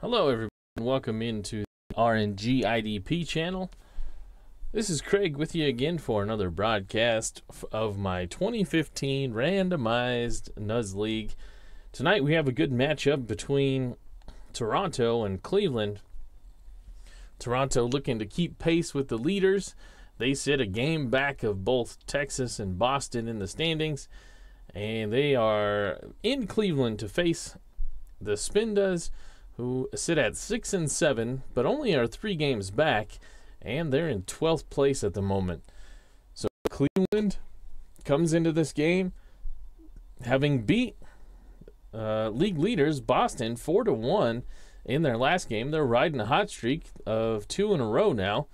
Hello everyone, welcome into the RNGIDP channel. This is Craig with you again for another broadcast of my 2015 randomized NUS League. Tonight we have a good matchup between Toronto and Cleveland. Toronto looking to keep pace with the leaders. They sit a game back of both Texas and Boston in the standings, and they are in Cleveland to face the Spindas, who sit at 6 and 7, but only are 3 games back, and they're in 12th place at the moment. So Cleveland comes into this game having beat league leaders Boston 4-1 in their last game. They're riding a hot streak of 2 in a row now,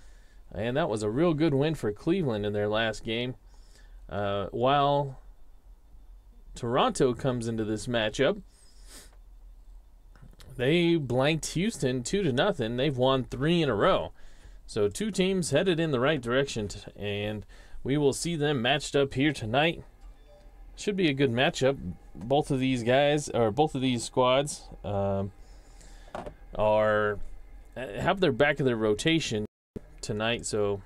and that was a real good win for Cleveland in their last game. While Toronto comes into this matchup, they blanked Houston 2-0. They've won 3 in a row. So 2 teams headed in the right direction, and we will see them matched up here tonight. Should be a good matchup. Both of these guys, or both of these squads, have their back of their rotation tonight, so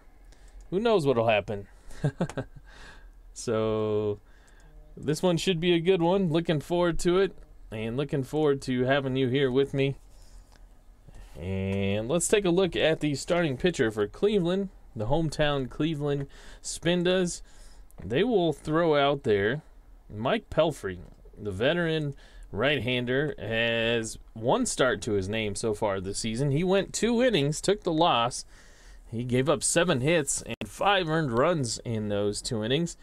who knows what'll happen. So this one should be a good one. Looking forward to it. And looking forward to having you here with me. And let's take a look at the starting pitcher for Cleveland, the hometown Cleveland Spindas. They will throw out there Mike Pelfrey, the veteran right-hander, has 1 start to his name so far this season. He went 2 innings, took the loss. He gave up 7 hits and 5 earned runs in those 2 innings.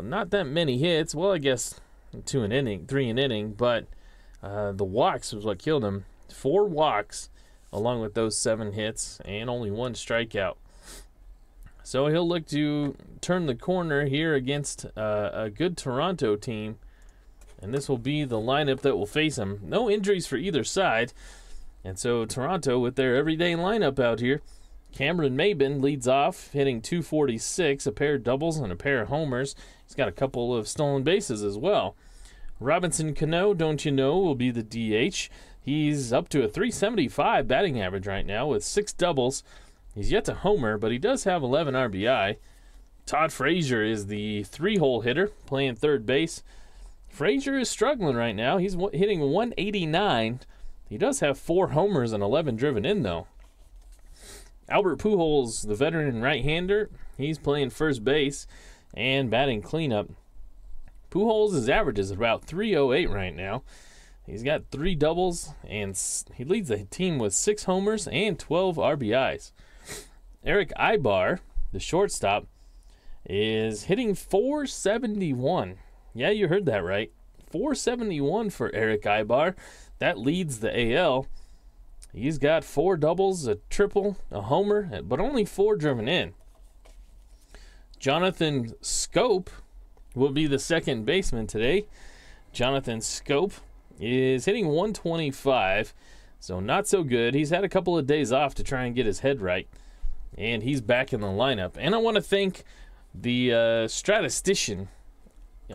Not that many hits. Well, I guess 3 an inning, but the walks was what killed him. 4 walks along with those 7 hits and only 1 strikeout. So he'll look to turn the corner here against a good Toronto team, and this will be the lineup that will face him. No injuries for either side, and so Toronto with their everyday lineup out here. Cameron Maybin leads off, hitting .246, a pair of doubles and a pair of homers. He's got a couple of stolen bases as well. Robinson Cano, don't you know, will be the DH. He's up to a .375 batting average right now with 6 doubles. He's yet to homer, but he does have 11 RBI. Todd Frazier is the 3-hole hitter, playing third base. Frazier is struggling right now. He's hitting .189. He does have 4 homers and 11 driven in, though. Albert Pujols, the veteran right-hander, he's playing first base and batting cleanup. Pujols' average is about .308 right now. He's got 3 doubles, and he leads the team with 6 homers and 12 RBIs. Eric Ibar, the shortstop, is hitting .471. Yeah, you heard that right. .471 for Eric Ibar. That leads the AL. He's got 4 doubles, a triple, a homer, but only 4 driven in. Jonathan Scope will be the second baseman today. Jonathan Scope is hitting .125, so not so good. He's had a couple of days off to try and get his head right, and he's back in the lineup. And I want to thank the statistician.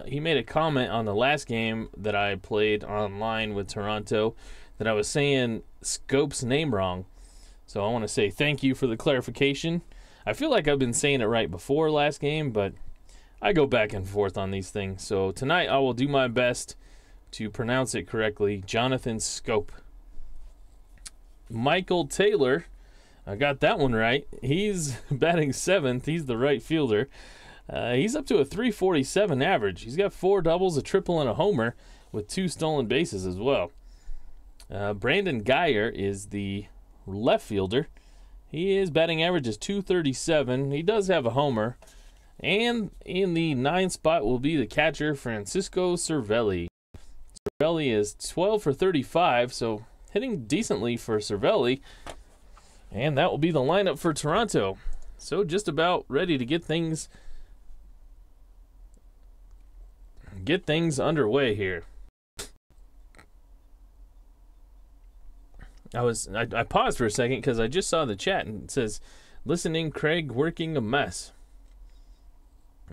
He made a comment on the last game that I played online with Toronto that I was saying Scope's name wrong. So I want to say thank you for the clarification. I feel like I've been saying it right before last game, but I go back and forth on these things. So tonight I will do my best to pronounce it correctly. Jonathan Scope. Michael Taylor, I got that one right. He's batting 7th. He's the right fielder. He's up to a .347 average. He's got 4 doubles, a triple, and a homer with 2 stolen bases as well. Brandon Geyer is the left fielder. His batting average is .237. He does have a homer. And in the 9th spot will be the catcher, Francisco Cervelli. Cervelli is 12 for 35, so hitting decently for Cervelli. And that will be the lineup for Toronto. So just about ready to get things underway here. I paused for a second because I just saw the chat and it says, listening Craig working a mess.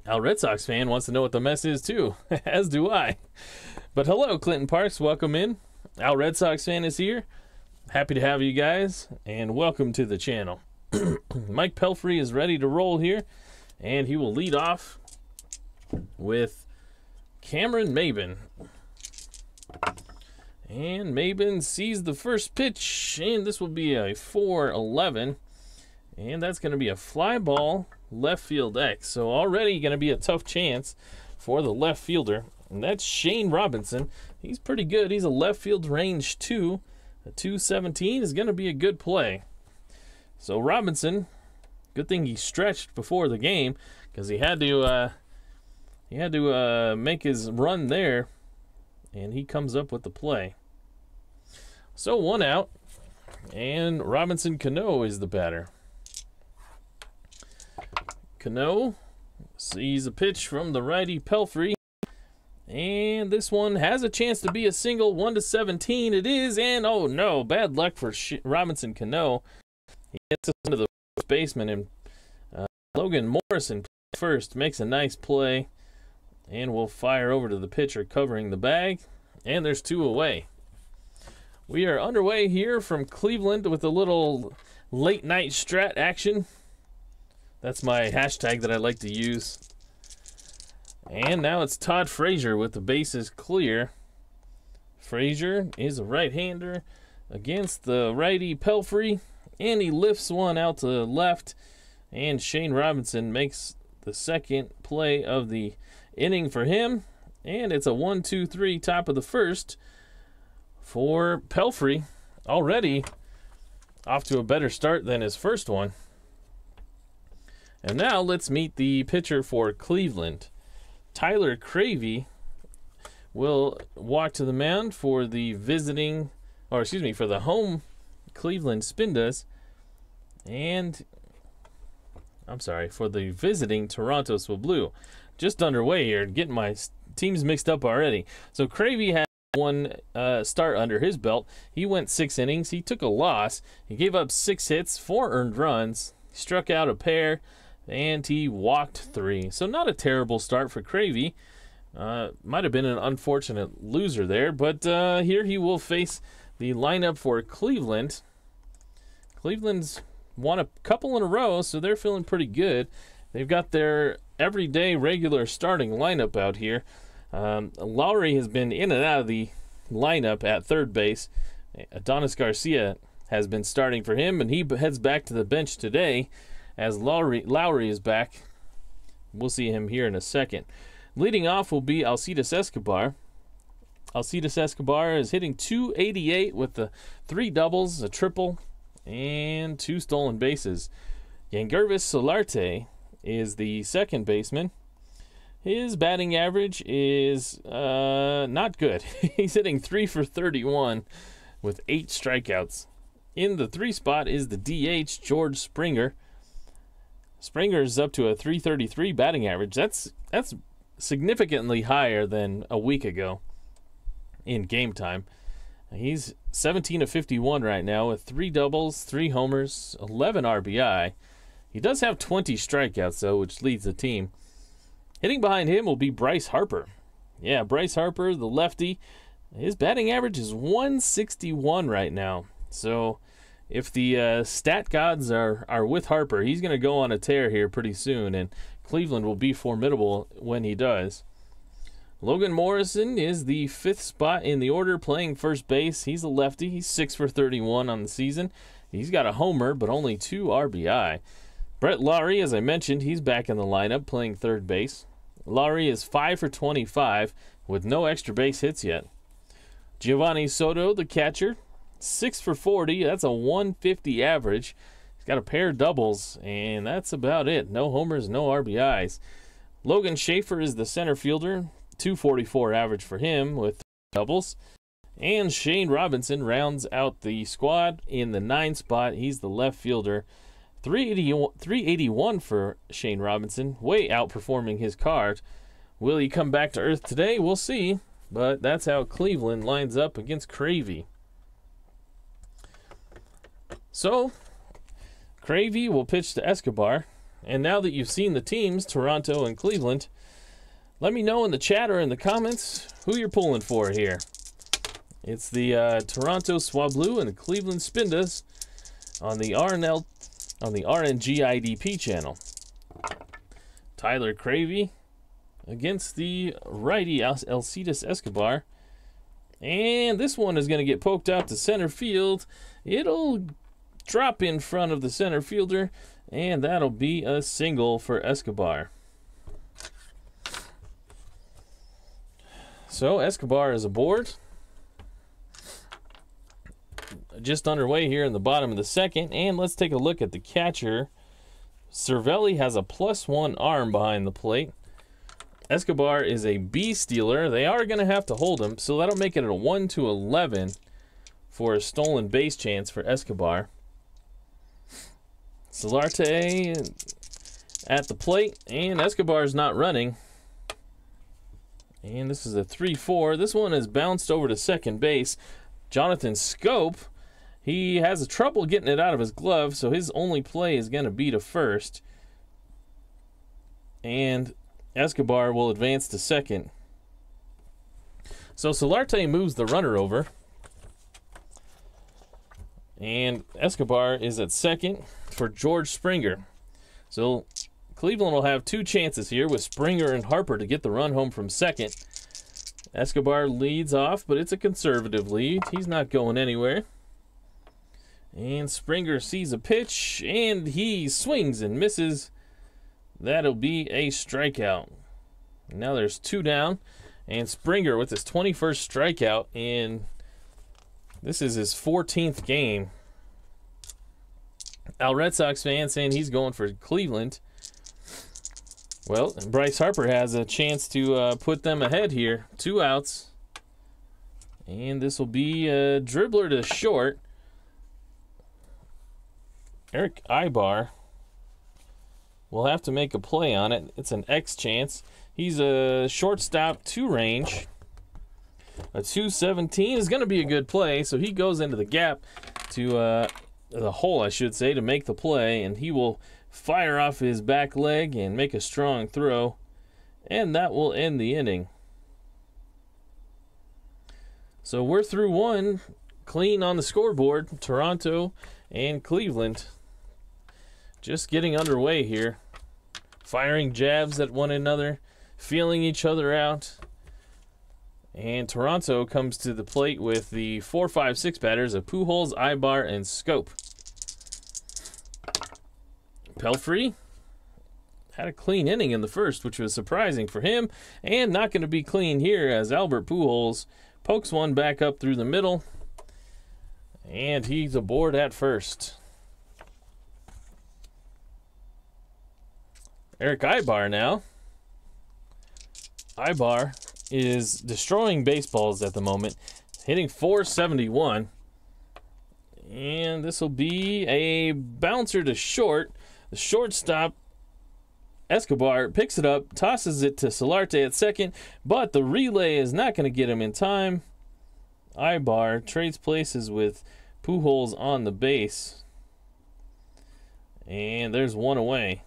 Al Red Sox fan wants to know what the mess is too, as do I. But hello, Clinton Parks, welcome in. Al Red Sox fan is here. Happy to have you guys, and welcome to the channel. Mike Pelfrey is ready to roll here, and he will lead off with Cameron Maben. And Maben sees the first pitch, and this will be a 4-11, and that's going to be a fly ball left field X. So already going to be a tough chance for the left fielder, and that's Shane Robinson. He's pretty good. He's a left field range 2. A 217 is going to be a good play. So Robinson, good thing he stretched before the game because he had to make his run there, and he comes up with the play. So 1 out, and Robinson Cano is the batter. Cano sees a pitch from the righty Pelfrey, and this one has a chance to be a single. 1-17 it is, and oh no, bad luck for Robinson Cano. He gets us into the first baseman, and Logan Morrison first makes a nice play, and will fire over to the pitcher covering the bag, and there's 2 away. We are underway here from Cleveland with a little late night strat action. That's my hashtag that I like to use. And now it's Todd Frazier with the bases clear. Frazier is a right-hander against the righty Pelfrey, and he lifts one out to the left, and Shane Robinson makes the second play of the inning for him, and it's a 1-2-3 top of the first for Pelfrey, already off to a better start than his first one. And now let's meet the pitcher for Cleveland. Tyler Cravey will walk to the mound for the for the home Cleveland Spindas, and for the visiting Toronto Blue. Just underway here, getting my teams mixed up already. So Cravey had 1 start under his belt. He went 6 innings. He took a loss. He gave up 6 hits, 4 earned runs. He struck out a pair, and he walked 3. So not a terrible start for Cravey. Might have been an unfortunate loser there, but here he will face the lineup for Cleveland. Cleveland's won a couple in a row, so they're feeling pretty good. They've got their everyday regular starting lineup out here. Lowry has been in and out of the lineup at third base. Adonis Garcia has been starting for him, and he heads back to the bench today as Lowry is back. We'll see him here in a second. Leading off will be Alcides Escobar. Alcides Escobar is hitting .288 with the 3 doubles, a triple, and 2 stolen bases. Yangervis Solarte is the second baseman. His batting average is not good. He's hitting 3 for 31 with 8 strikeouts. In the 3 spot is the DH, George Springer. Springer's up to a 333 batting average. That's significantly higher than a week ago in game time. He's 17 of 51 right now with 3 doubles, 3 homers, 11 RBI. He does have 20 strikeouts, though, which leads the team. Hitting behind him will be Bryce Harper. Yeah, Bryce Harper, the lefty. His batting average is 161 right now. So if the stat gods are with Harper, he's going to go on a tear here pretty soon, and Cleveland will be formidable when he does. Logan Morrison is the 5th spot in the order, playing first base. He's a lefty. He's 6 for 31 on the season. He's got a homer, but only 2 RBI. Brett Lowry, as I mentioned, he's back in the lineup, playing third base. Lowry is 5 for 25 with no extra base hits yet. Giovanni Soto, the catcher, 6 for 40. That's a 150 average. He's got a pair of doubles, and that's about it. No homers, no RBIs. Logan Schaefer is the center fielder, 244 average for him with doubles. And Shane Robinson rounds out the squad in the 9th spot. He's the left fielder. 381 for Shane Robinson, way outperforming his card. Will he come back to earth today? We'll see, but that's how Cleveland lines up against Cravey. So, Cravey will pitch to Escobar, and now that you've seen the teams, Toronto and Cleveland, let me know in the chat or in the comments who you're pulling for here. It's the Toronto Swablu and the Cleveland Spindas on the RNGIDP channel. Tyler Cravey against the righty Alcides Escobar. And this one is going to get poked out to center field. It'll drop in front of the center fielder, and that'll be a single for Escobar. So Escobar is aboard. Just underway here in the bottom of the second, and let's take a look at the catcher. Cervelli has a +1 arm behind the plate. Escobar is a B stealer. They are going to have to hold him, so that'll make it a 1-11 for a stolen base chance for Escobar. Solarte at the plate, and Escobar's not running. And this is a 3-4. This one is bounced over to second base. Jonathan Scope, he has trouble getting it out of his glove, so his only play is going to be to first. And Escobar will advance to second. So Solarte moves the runner over. And Escobar is at second for George Springer. So Cleveland will have two chances here with Springer and Harper to get the run home from second. Escobar leads off, but it's a conservative lead. He's not going anywhere. And Springer sees a pitch, and he swings and misses. That'll be a strikeout. Now there's two down, and Springer with his 21st strikeout in, this is his 14th game. Al Red Sox fan saying he's going for Cleveland. Well, Bryce Harper has a chance to put them ahead here. 2 outs. And this will be a dribbler to short. Eric Ibar will have to make a play on it. It's an X chance. He's a shortstop 2 range. A 217 is going to be a good play, so he goes into the gap to the hole, I should say, to make the play, and he will fire off his back leg and make a strong throw, and that will end the inning. So we're through one, clean on the scoreboard. Toronto and Cleveland just getting underway here, firing jabs at one another, feeling each other out. And Toronto comes to the plate with the 4, 5, 6 batters of Pujols, Ibar, and Scope. Pelfrey had a clean inning in the first, which was surprising for him, and not going to be clean here as Albert Pujols pokes one back up through the middle, and he's aboard at first. Eric Ibar now. Ibar is destroying baseballs at the moment, hitting .471. And this will be a bouncer to short. The shortstop, Escobar, picks it up, tosses it to Solarte at second, but the relay is not going to get him in time. Ibar trades places with Pujols on the base. And there's one away.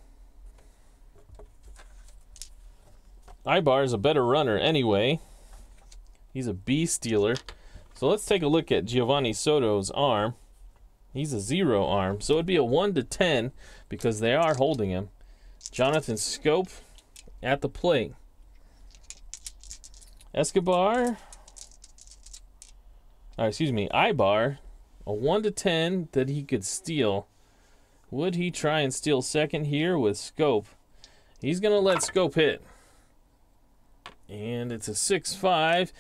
Ibar is a better runner anyway. He's a B stealer. So let's take a look at Giovanni Soto's arm. He's a 0 arm, so it'd be a 1-10 because they are holding him. Jonathan Scope at the plate. Ibar, a 1-10 that he could steal. Would he try and steal second here with Scope? He's going to let Scope hit. And it's a 6-5.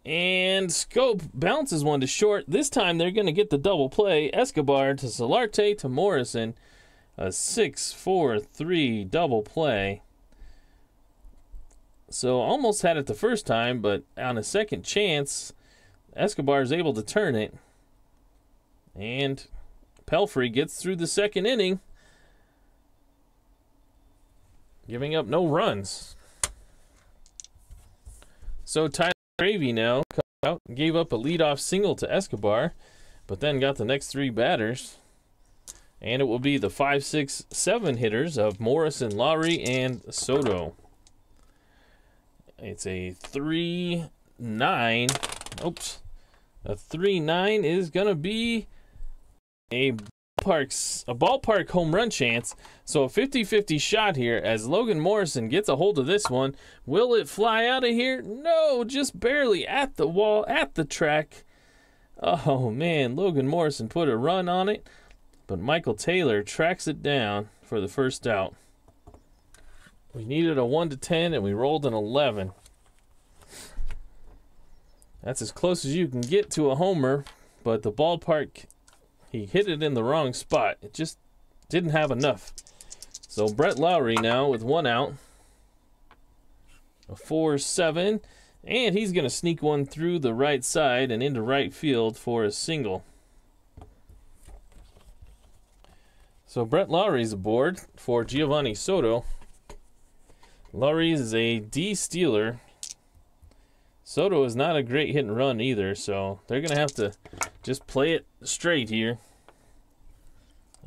And Scope bounces one to short. This time they're going to get the double play. Escobar to Solarte to Morrison. A 6-4-3 double play. So almost had it the first time, but on a second chance, Escobar is able to turn it. And Pelfrey gets through the second inning, giving up no runs. So Tyler Cravey now comes out and gave up a leadoff single to Escobar, but then got the next 3 batters. And it will be the 5, 6, 7 hitters of Morrison, Lowry, and Soto. It's a 3-9. Oops. A 3-9 is going to be a ballpark home run chance. So a 50-50 shot here as Logan Morrison gets a hold of this one. Will it fly out of here? No, just barely at the wall, at the track. Oh man, Logan Morrison put a run on it, but Michael Taylor tracks it down for the first out. We needed a 1-10 and we rolled an 11. That's as close as you can get to a homer, but the ballpark, he hit it in the wrong spot. It just didn't have enough. So Brett Lowry now with 1 out. A 4-7, and he's going to sneak one through the right side and into right field for a single. So Brett Lowry's aboard for Giovanni Soto. Lowry is a D-stealer. Soto is not a great hit and run either, so they're going to have to just play it straight here.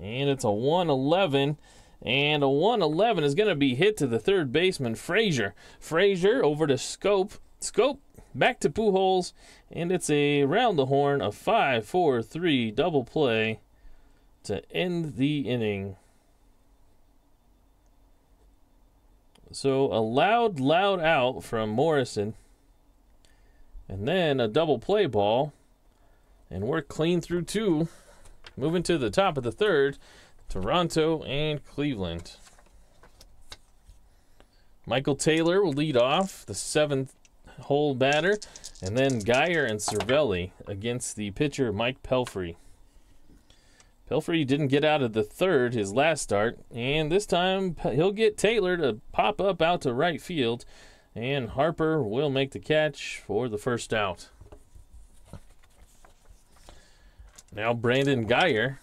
And it's a 1-11, and a 1-11 is going to be hit to the third baseman, Frazier. Frazier over to Scope. Scope back to Pujols, and it's a round the horn, a 5-4-3 double play to end the inning. So a loud out from Morrison. And then a double play ball. And we're clean through 2. Moving to the top of the third. Toronto and Cleveland. Michael Taylor will lead off, the 7th hole batter. And then Geyer and Cervelli against the pitcher Mike Pelfrey. Pelfrey didn't get out of the third his last start. And this time he'll get Taylor to pop up out to right field. And Harper will make the catch for the first out. Now Brandon Geyer.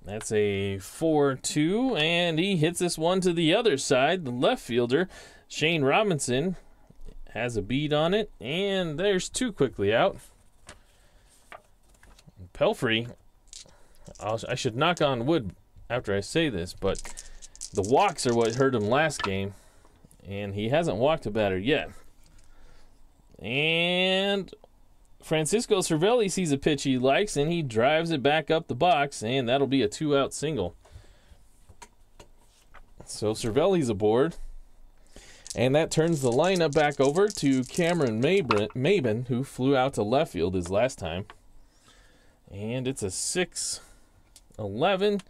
That's a 4-2, and he hits this one to the other side. The left fielder, Shane Robinson, has a beat on it, and there's 2 quickly out. Pelfrey, I should knock on wood after I say this, but the walks are what hurt him last game. And he hasn't walked a batter yet. And Francisco Cervelli sees a pitch he likes, and he drives it back up the box, and that'll be a 2-out single. So Cervelli's aboard. And that turns the lineup back over to Cameron Maben, who flew out to left field his last time. And it's a 6-11.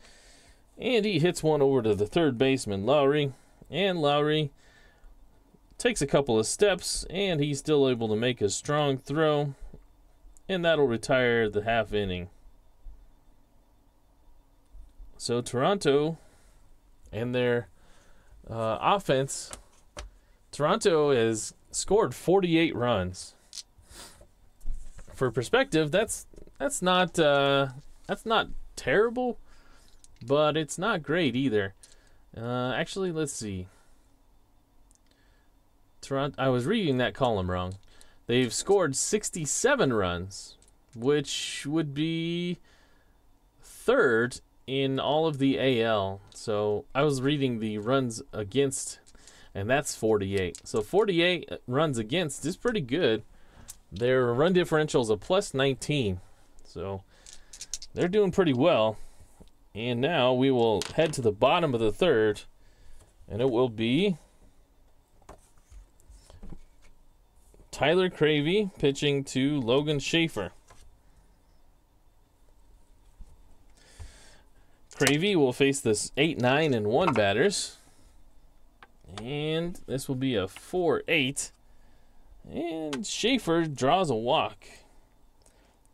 And he hits one over to the third baseman, Lowry. And Lowry takes a couple of steps, and he's still able to make a strong throw, and that'll retire the half inning. So Toronto and their offense, Toronto has scored 48 runs. For perspective, that's not terrible, but it's not great either. Actually, let's see. Toronto, I was reading that column wrong. They've scored 67 runs, which would be 3rd in all of the AL. So I was reading the runs against, and that's 48. So 48 runs against is pretty good. Their run differential is a +19. So they're doing pretty well. And now we will head to the bottom of the third, and it will be Tyler Cravey pitching to Logan Schaefer. Cravey will face this 8, 9, and 1 batters. And this will be a 4-8. And Schaefer draws a walk.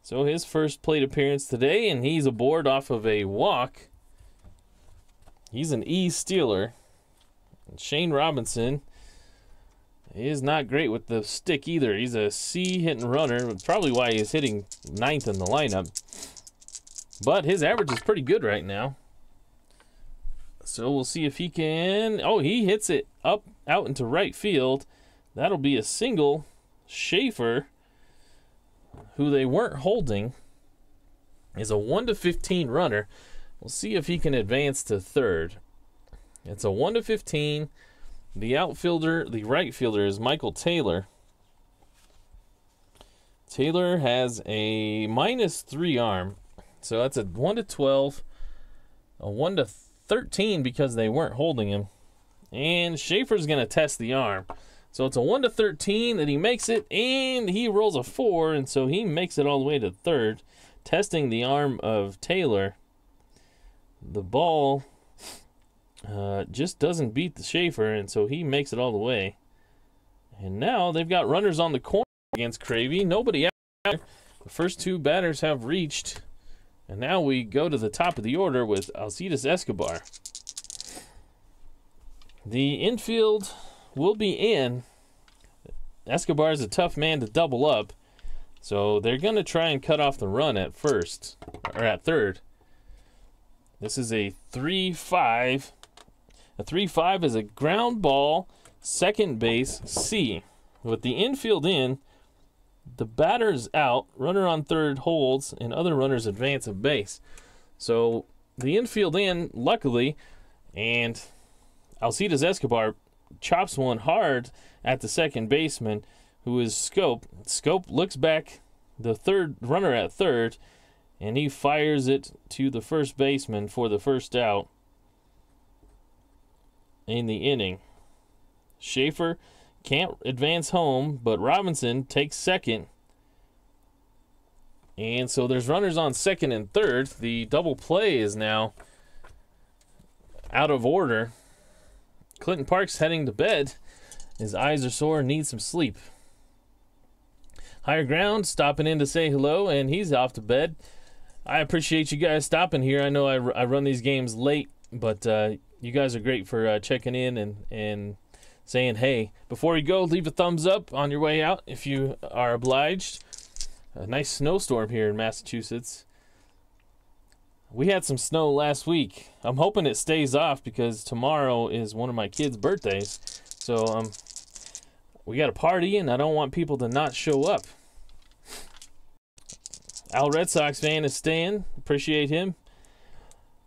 So his first plate appearance today, and he's aboard off of a walk. He's an E stealer. And Shane Robinson is not great with the stick either. He's a C hit and runner, probably why he's hitting 9th in the lineup. But his average is pretty good right now. So we'll see if he can. Oh, he hits it up out into right field. That'll be a single. Schaefer, who they weren't holding, is a 1-15 runner. We'll see if he can advance to third. It's a 1-15. The outfielder, the right fielder, is Michael Taylor. Taylor has a -3 arm. So that's a 1-12, a 1-13 because they weren't holding him. And Schaefer's going to test the arm. So it's a 1-13 that he makes it, and he rolls a 4, and so he makes it all the way to third, testing the arm of Taylor. The ball just doesn't beat the Schaefer, and so he makes it all the way. And now they've got runners on the corner against Cravey. Nobody out there. The first two batters have reached. And now we go to the top of the order with Alcides Escobar. The infield will be in. Escobar is a tough man to double up. So they're going to try and cut off the run at first, or at third. This is a 3-5. A 3-5 is a ground ball, second base, C. With the infield in, the batter's out, runner on third holds, and other runners advance a base. So the infield in, luckily, and Alcides Escobar chops one hard at the second baseman, who is Scope. Scope looks back, the third runner at third, and he fires it to the first baseman for the first out in the inning. Schaefer can't advance home, but Robinson takes second. And so there's runners on second and third. The double play is now out of order. Clinton Parks heading to bed. His eyes are sore and needs some sleep. Higher Ground stopping in to say hello, and he's off to bed. I appreciate you guys stopping here. I know I run these games late, but you guys are great for checking in and saying hey. Before you go, leave a thumbs up on your way out if you are obliged. A nice snowstorm here in Massachusetts. We had some snow last week. I'm hoping it stays off because tomorrow is one of my kids' birthdays. So we got a party and I don't want people to not show up. Al Red Sox fan is staying. Appreciate him.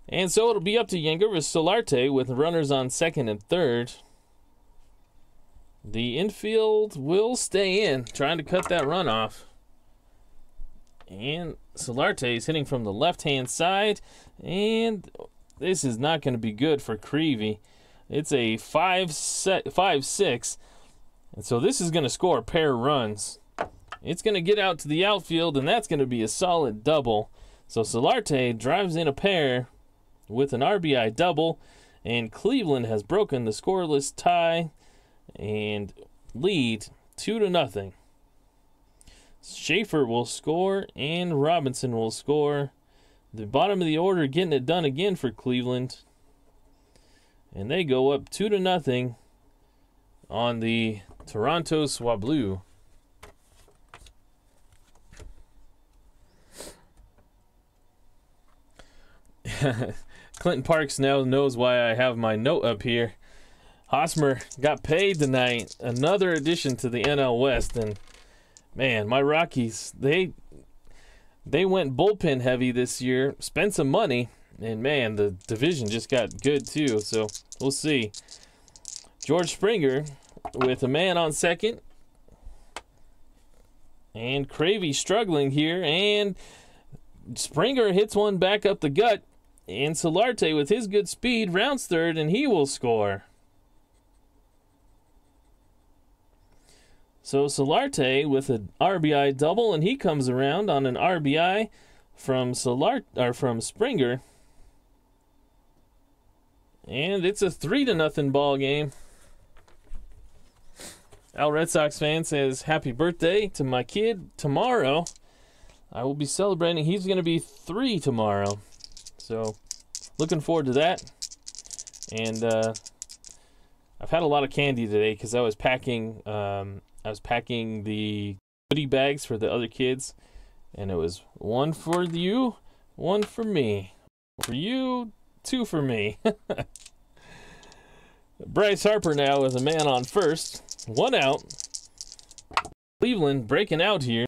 And so it'll be up to Yangervis Solarte with runners on second and third. The infield will stay in, trying to cut that run off. And Solarte is hitting from the left-hand side. And this is not going to be good for Cravey. It's a 5-6. And so this is going to score a pair of runs. It's going to get out to the outfield, and that's going to be a solid double. So Solarte drives in a pair with an RBI double, and Cleveland has broken the scoreless tie and lead 2-0. Schaefer will score, and Robinson will score. The bottom of the order getting it done again for Cleveland. And they go up 2-0 on the Toronto Swablu. Clinton Parks now knows why I have my note up here. Hosmer got paid tonight. Another addition to the NL West. And, man, my Rockies, they went bullpen heavy this year. Spent some money. And, man, the division just got good, too. So, we'll see. George Springer with a man on second. And Cravey struggling here. And Springer hits one back up the gut. And Solarte, with his good speed, rounds third, and he will score. So Solarte with an RBI double, and he comes around on an RBI from Springer. And it's a 3-0 ball game. Al Red Sox fan says, happy birthday to my kid tomorrow. I will be celebrating. He's going to be 3 tomorrow. So, looking forward to that. And I've had a lot of candy today because I was packing the goodie bags for the other kids, and it was 1 for you, 1 for me. For you, 2 for me. Bryce Harper now is a man on first. 1 out. Cleveland breaking out here.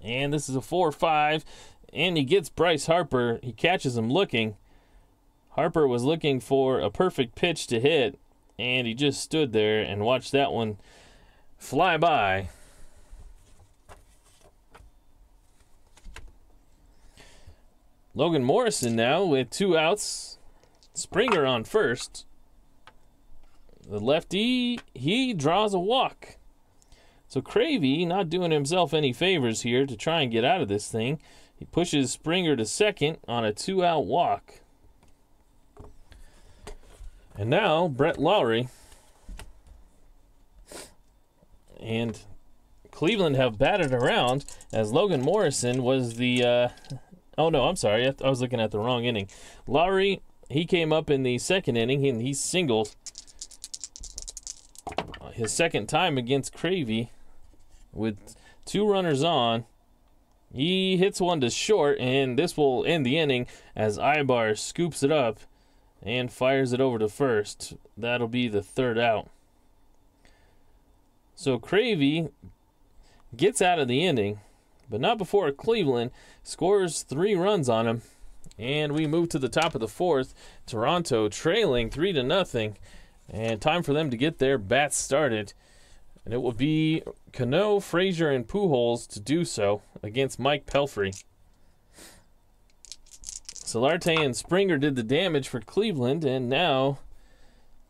And this is a 4-5. And he gets Bryce Harper. He catches him looking. Harper was looking for a perfect pitch to hit, and he just stood there and watched that one fly by. Logan Morrison now with 2 outs. Springer on first. The lefty, he draws a walk. So Cravey not doing himself any favors here to try and get out of this thing. He pushes Springer to second on a 2-out walk. And now Brett Lowry and Cleveland have batted around as Logan Morrison was the oh no, I'm sorry, I was looking at the wrong inning. Lowry, he came up in the second inning and he singled his second time against Cravey with 2 runners on. He hits one to short, and this will end the inning as Ibar scoops it up and fires it over to first. That'll be the 3rd out. So Cravey gets out of the inning, but not before Cleveland scores 3 runs on him. And we move to the top of the 4th. Toronto trailing 3-0. And time for them to get their bats started. And it will be Cano, Frazier, and Pujols to do so against Mike Pelfrey. Solarte and Springer did the damage for Cleveland, and now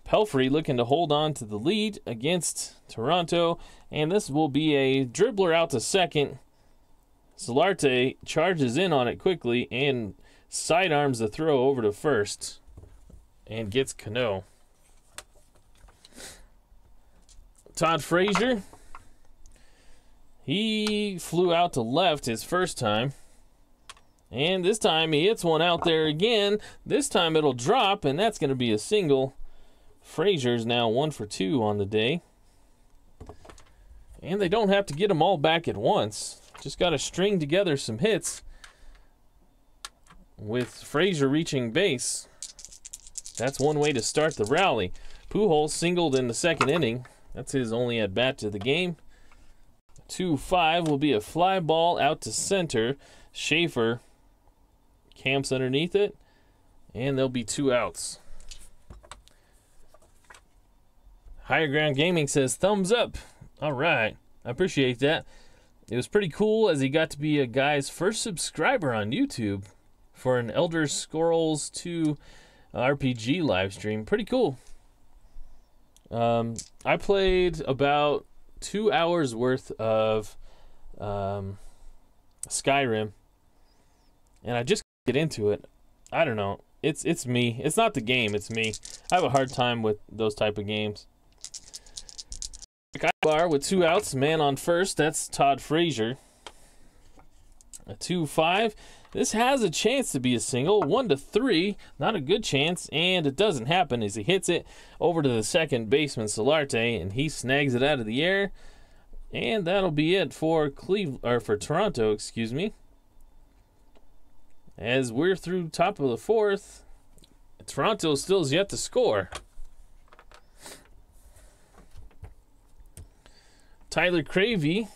Pelfrey looking to hold on to the lead against Toronto. And this will be a dribbler out to second. Solarte charges in on it quickly and sidearms the throw over to first and gets Cano. Todd Frazier, he flew out to left his first time. And this time he hits one out there again. This time it'll drop, and that's going to be a single. Frazier's now 1 for 2 on the day. And they don't have to get them all back at once. Just got to string together some hits with Frazier reaching base. That's one way to start the rally. Pujols singled in the second inning. That's his only at-bat to the game. 2-5 will be a fly ball out to center. Schaefer camps underneath it, and there'll be 2 outs. Higher Ground Gaming says, thumbs up. All right, I appreciate that. It was pretty cool as he got to be a guy's first subscriber on YouTube for an Elder Scrolls 2 RPG live stream. Pretty cool. I played about 2 hours worth of Skyrim, and I just get into it. I don't know. It's me. It's not the game. It's me. I have a hard time with those type of games. Bar with 2 outs, man on first. That's Todd Frazier. A 2-5. This has a chance to be a single. 1-3. Not a good chance, and it doesn't happen as he hits it over to the second baseman Solarte, and he snags it out of the air. And that'll be it for Toronto, excuse me. As we're through top of the 4th, Toronto still is yet to score. Tyler Cravey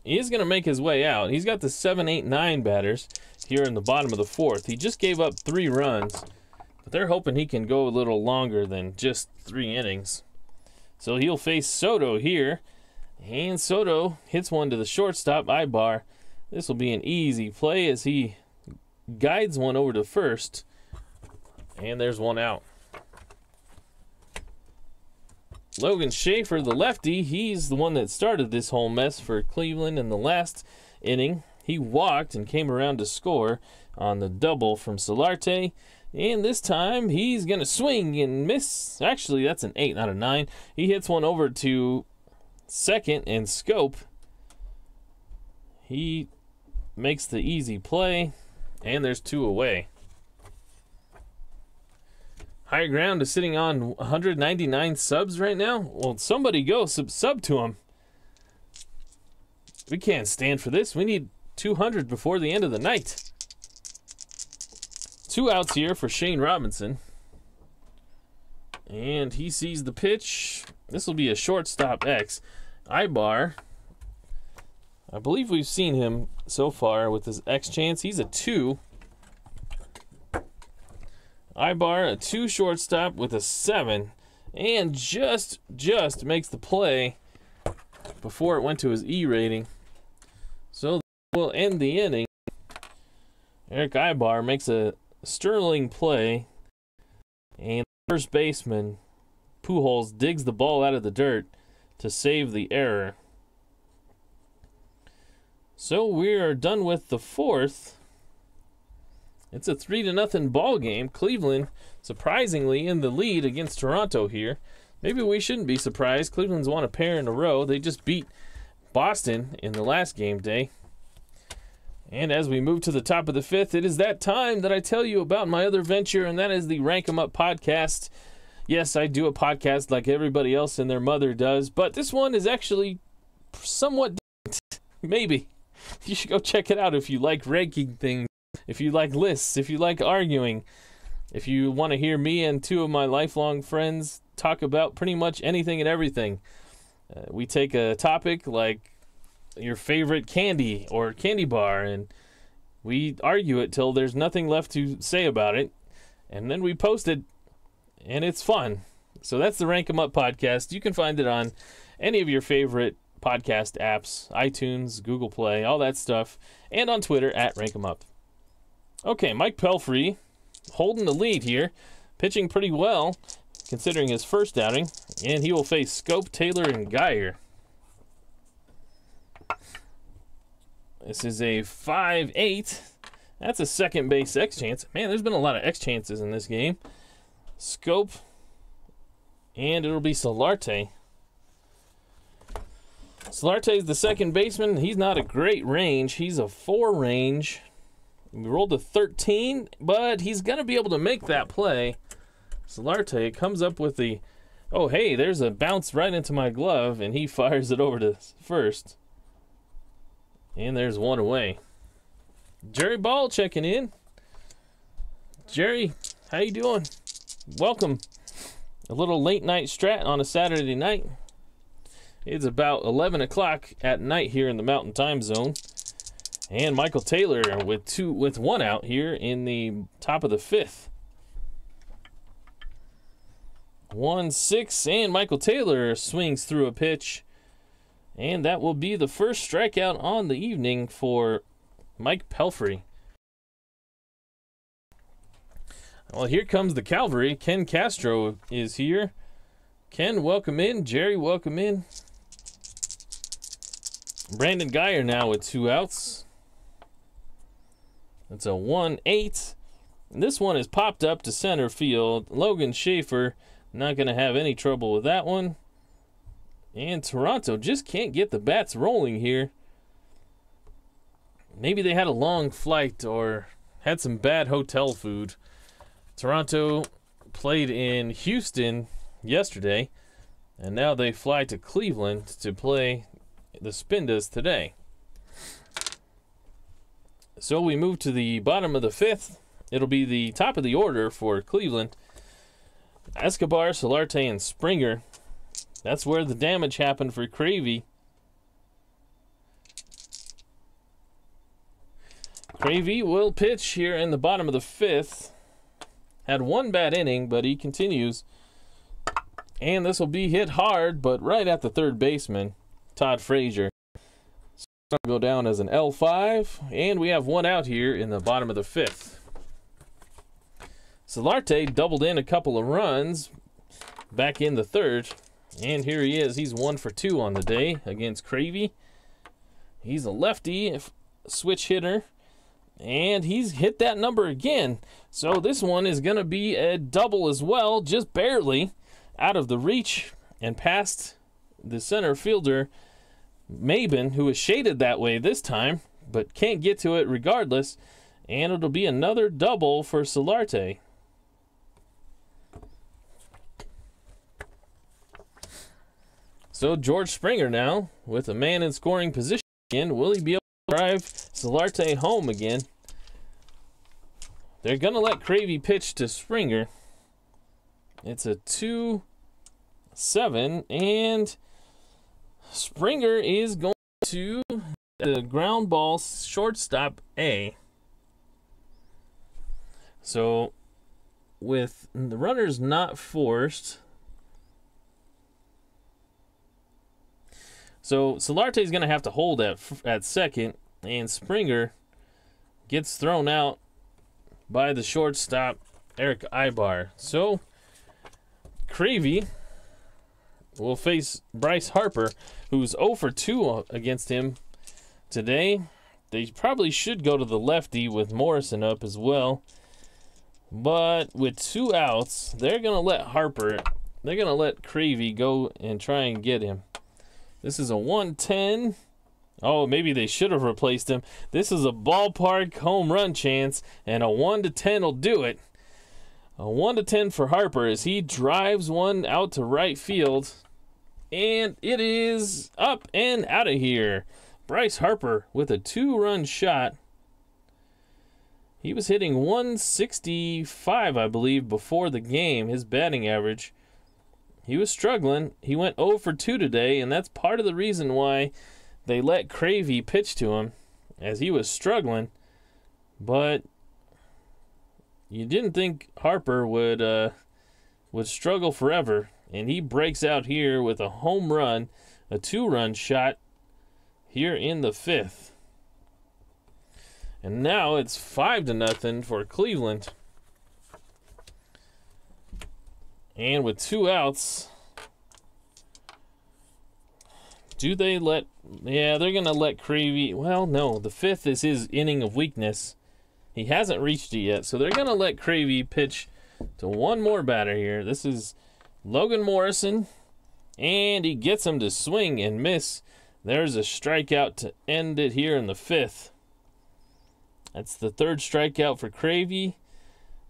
is going to make his way out. He's got the 7, 8, 9 batters here in the bottom of the 4th. He just gave up 3 runs, but they're hoping he can go a little longer than just 3 innings. So he'll face Soto here, and Soto hits one to the shortstop, Ibar. This will be an easy play as he guides one over to first, and there's 1 out. Logan Schaefer, the lefty, he's the one that started this whole mess for Cleveland in the last inning. He walked and came around to score on the double from Solarte. And this time, he's going to swing and miss. Actually, that's an 8, not a 9. He hits one over to second and Scope. He makes the easy play, and there's 2 away. Higher Ground is sitting on 199 subs right now. Well, somebody go sub to him. We can't stand for this. We need 200 before the end of the night. 2 outs here for Shane Robinson. And he sees the pitch. This will be a shortstop X. Ibar, I believe we've seen him so far with his X chance. He's a 2. Ibar, a 2 shortstop with a 7, and just makes the play before it went to his E rating. So we'll end the inning Eric Ibar makes a sterling play, and first baseman Pujols digs the ball out of the dirt to save the error. So we are done with the fourth. It's a 3-0 ball game. Cleveland surprisingly in the lead against Toronto here. Maybe we shouldn't be surprised. Cleveland's won a pair in a row. They just beat Boston in the last game day. And as we move to the top of the fifth, it is that time that I tell you about my other venture, and that is the Rank 'em Up podcast. Yes, I do a podcast like everybody else and their mother does, but this one is actually somewhat different. Maybe. You should go check it out if you like ranking things, if you like lists, if you like arguing, if you want to hear me and two of my lifelong friends talk about pretty much anything and everything. We take a topic like your favorite candy or candy bar, and we argue it till there's nothing left to say about it, and then we post it, and it's fun. So that's the Rank 'em Up podcast. You can find it on any of your favorite podcast apps, iTunes, Google Play, all that stuff, and on Twitter at Rank 'em Up. Okay, Mike Pelfrey holding the lead here, pitching pretty well considering his first outing, and he will face Scope, Taylor, and Geyer. This is a 5-8. That's a second base X chance. Man, there's been a lot of X chances in this game. Scope, and it'll be Solarte. Solarte is the second baseman. He's not a great range. He's a 4 range. We rolled a 13, but he's going to be able to make that play. Solarte comes up with the, oh, hey, there's a bounce right into my glove, and he fires it over to first. And there's one away. Jerry Ball checking in. Jerry, how you doing? Welcome. A little late night strat on a Saturday night. It's about 11 o'clock at night here in the Mountain Time Zone. And Michael Taylor with one out here in the top of the fifth. 1-6, and Michael Taylor swings through a pitch. And that will be the first strikeout on the evening for Mike Pelfrey. Well, here comes the cavalry. Ken Castro is here. Ken, welcome in. Jerry, welcome in. Brandon Geyer now with 2 outs. It's a 1-8. And this one is popped up to center field. Logan Schaefer not going to have any trouble with that one. And Toronto just can't get the bats rolling here. Maybe they had a long flight or had some bad hotel food. Toronto played in Houston yesterday, and now they fly to Cleveland to play the Spindas today. So we move to the bottom of the fifth. It'll be the top of the order for Cleveland. Escobar, Solarte, and Springer. That's where the damage happened for Cravey. Cravey will pitch here in the bottom of the fifth. Had one bad inning, but he continues. And this will be hit hard, but right at the third baseman, Todd Frazier. So it's going to go down as an L5, and we have one out here in the bottom of the fifth. Solarte doubled in a couple of runs back in the third, and here he is. He's 1 for 2 on the day against Cravey. He's a lefty switch hitter, and he's hit that number again. So this one is going to be a double as well, just barely out of the reach and past the center fielder, Maben, who is shaded that way this time, but can't get to it regardless. And it'll be another double for Solarte. So George Springer now with a man in scoring position again. Will he be able to drive Solarte home again? They're going to let Cravey pitch to Springer. It's a 2-7, and Springer is going to the ground ball shortstop A. So with the runners not forced, so Solarte is going to have to hold at second, and Springer gets thrown out by the shortstop, Eric Ibar. So, Cravey will face Bryce Harper, who's 0 for 2 against him today. They probably should go to the lefty with Morrison up as well. But with 2 outs, they're going to let Cravey go and try and get him. This is a 1-10. Oh, maybe they should have replaced him. This is a ballpark home run chance, and a 1-10 will do it. A 1-10 for Harper as he drives one out to right field. And it is up and out of here. Bryce Harper with a 2-run shot. He was hitting 165, I believe, before the game, his batting average. He was struggling. He went 0 for 2 today, and that's part of the reason why they let Cravey pitch to him, as he was struggling. But you didn't think Harper would struggle forever, and he breaks out here with a home run, a 2-run shot here in the 5th. And now it's 5-0 for Cleveland. And with 2 outs, do they let... Yeah, they're going to let Cravey... Well, no, the 5th is his inning of weakness. He hasn't reached it yet, so they're going to let Cravey pitch to one more batter here. This is Logan Morrison, and he gets him to swing and miss. There's a strikeout to end it here in the 5th. That's the 3rd strikeout for Cravey,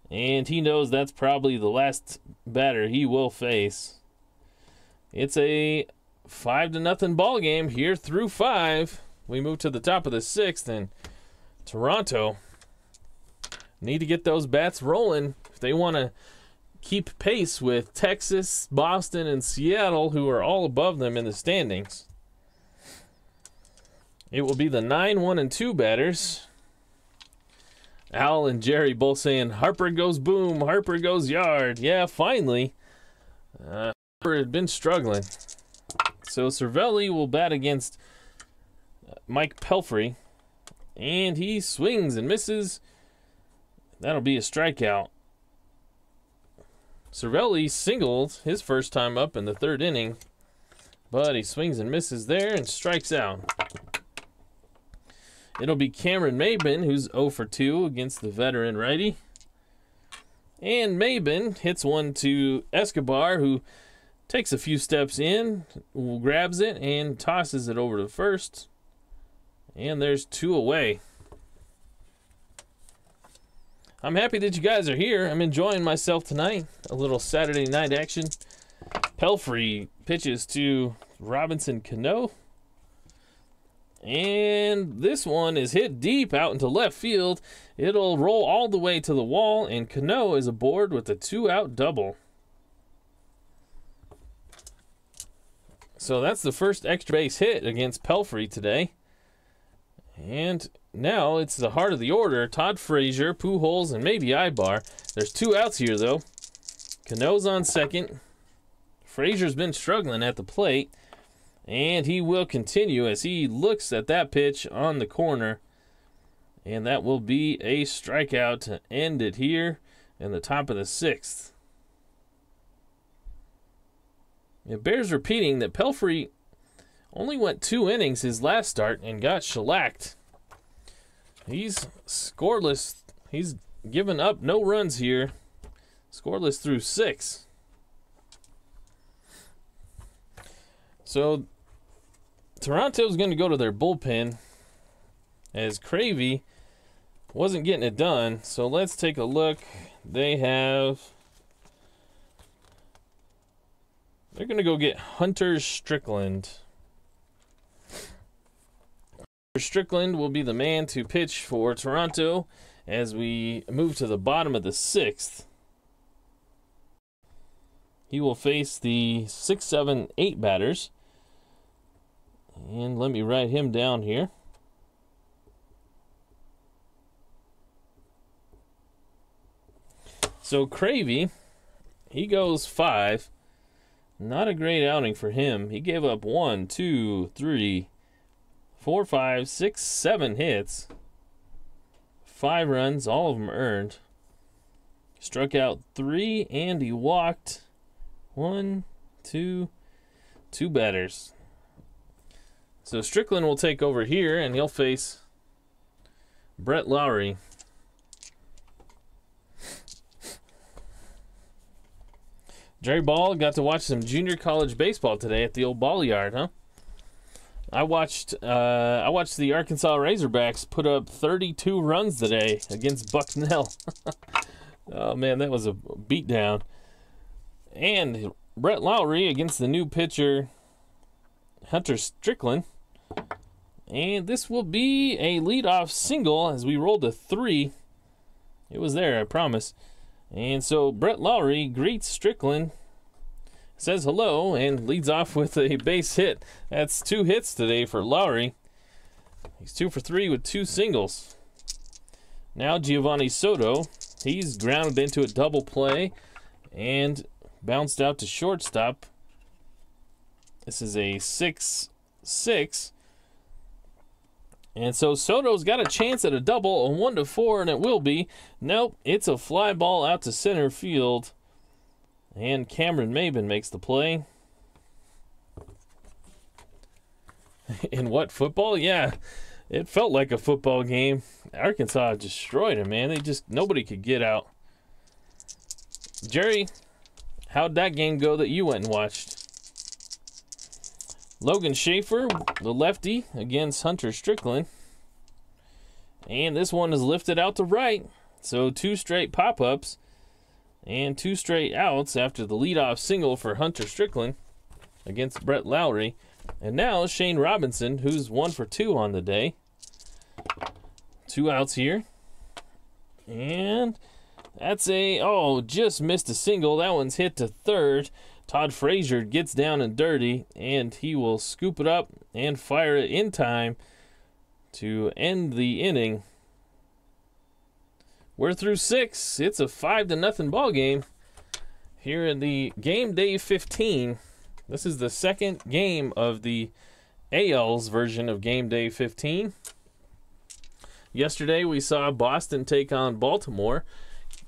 and he knows that's probably the last batter he will face. It's a 5-0 ball game here through 5. We move to the top of the 6th, and Toronto need to get those bats rolling if they want to keep pace with Texas, Boston, and Seattle, who are all above them in the standings. It will be the 9, 1, and 2 batters. Al and Jerry both saying, Harper goes boom, Harper goes yard. Yeah, finally. Harper had been struggling. So Cervelli will bat against Mike Pelfrey. And he swings and misses. That'll be a strikeout. Cervelli singled his first time up in the 3rd inning. But he swings and misses there and strikes out. It'll be Cameron Maben, who's 0 for 2 against the veteran righty. And Maben hits one to Escobar, who takes a few steps in, grabs it, and tosses it over to first. And there's 2 away. I'm happy that you guys are here. I'm enjoying myself tonight. A little Saturday night action. Pelfrey pitches to Robinson Cano. And this one is hit deep out into left field. It'll roll all the way to the wall, and Cano is aboard with a 2-out double. So that's the first extra base hit against Pelfrey today. And now it's the heart of the order. Todd Frazier, Pujols, and maybe Ibar. There's 2 outs here, though. Cano's on second. Frazier's been struggling at the plate. And he will continue as he looks at that pitch on the corner. And that will be a strikeout to end it here in the top of the 6th. It bears repeating that Pelfrey only went 2 innings his last start and got shellacked. He's scoreless. He's given up no runs here. Scoreless through 6. So Toronto's going to go to their bullpen as Cravey wasn't getting it done. So let's take a look. They're going to go get Hunter Strickland. Strickland will be the man to pitch for Toronto as we move to the bottom of the 6th. He will face the 6, 7, 8 batters. And let me write him down here. So Cravey, he goes 5. Not a great outing for him. He gave up 1, 2, 3, 4, 5, 6, 7 hits. 5 runs, all of them earned. Struck out 3, and he walked 1, 2, 2 batters. So Strickland will take over here, and he'll face Brett Lowry. Jerry Ball got to watch some junior college baseball today at the old ball yard, huh? I watched the Arkansas Razorbacks put up 32 runs today against Bucknell. Oh man, that was a beatdown. And Brett Lowry against the new pitcher Hunter Strickland. And this will be a leadoff single as we rolled a 3. It was there, I promise. And so Brett Lowry greets Strickland, says hello, and leads off with a base hit. That's 2 hits today for Lowry. He's 2 for 3 with 2 singles. Now Giovanni Soto, he's grounded into a double play and bounced out to shortstop. This is a 6-6. And so Soto's got a chance at a double, a 1-4, and it will be. Nope, it's a fly ball out to center field. And Cameron Maben makes the play. In what, football? Yeah, it felt like a football game. Arkansas destroyed him, man. Nobody could get out. Jerry, how'd that game go that you went and watched? Logan Schaefer, the lefty, against Hunter Strickland. And this one is lifted out to right. So 2 straight pop-ups and 2 straight outs after the leadoff single for Hunter Strickland against Brett Lowry. And now Shane Robinson, who's 1 for 2 on the day. 2 outs here. And that's just missed a single. That one's hit to third. Todd Frazier gets down and dirty, and he will scoop it up and fire it in time to end the inning. We're through 6. It's a 5-0 ball game here in the game day 15. This is the second game of the AL's version of game day 15. Yesterday we saw Boston take on Baltimore.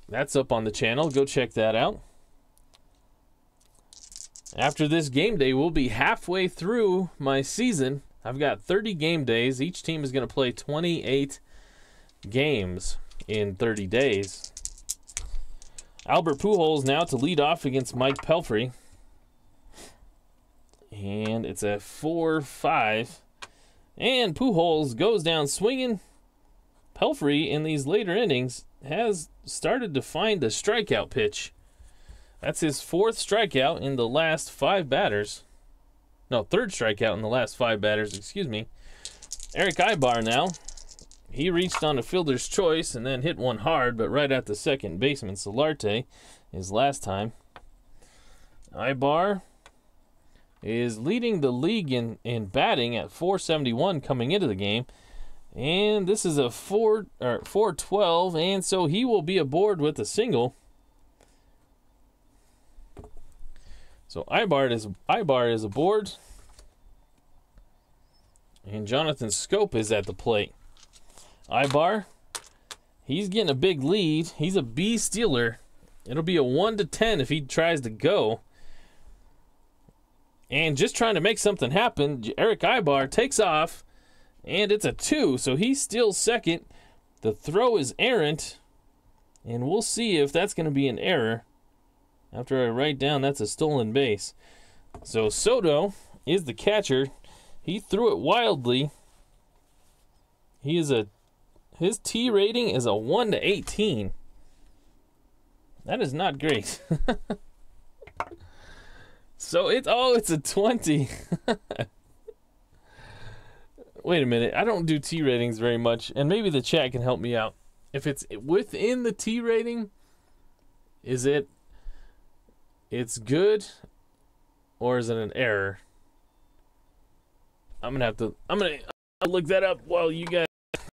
That's up on the channel. Go check that out. After this game day, we'll be halfway through my season. I've got 30 game days. Each team is going to play 28 games in 30 days. Albert Pujols now to lead off against Mike Pelfrey. And it's a 4-5. And Pujols goes down swinging. Pelfrey, in these later innings, has started to find the strikeout pitch. That's his 4th strikeout in the last 5 batters. No, 3rd strikeout in the last 5 batters, excuse me. Eric Ibar now. He reached on a fielder's choice and then hit one hard, but right at the second baseman, Solarte, his last time. Ibar is leading the league in batting at .471 coming into the game. And this is a 412, and so he will be aboard with a single. So Ibar is aboard. And Jonathan Scope is at the plate. Ibar, he's getting a big lead. He's a B stealer. It'll be a 1-10 if he tries to go. And just trying to make something happen, Eric Ibar takes off, and it's a 2, so he steals second. The throw is errant, and we'll see if that's going to be an error. After I write down that's a stolen base. So Soto is the catcher. He threw it wildly. His T rating is a 1-18. That is not great. So it's a 20. Wait a minute. I don't do T ratings very much, and maybe the chat can help me out. If it's within the T rating, it's good, or is it an error? I'm gonna look that up while you guys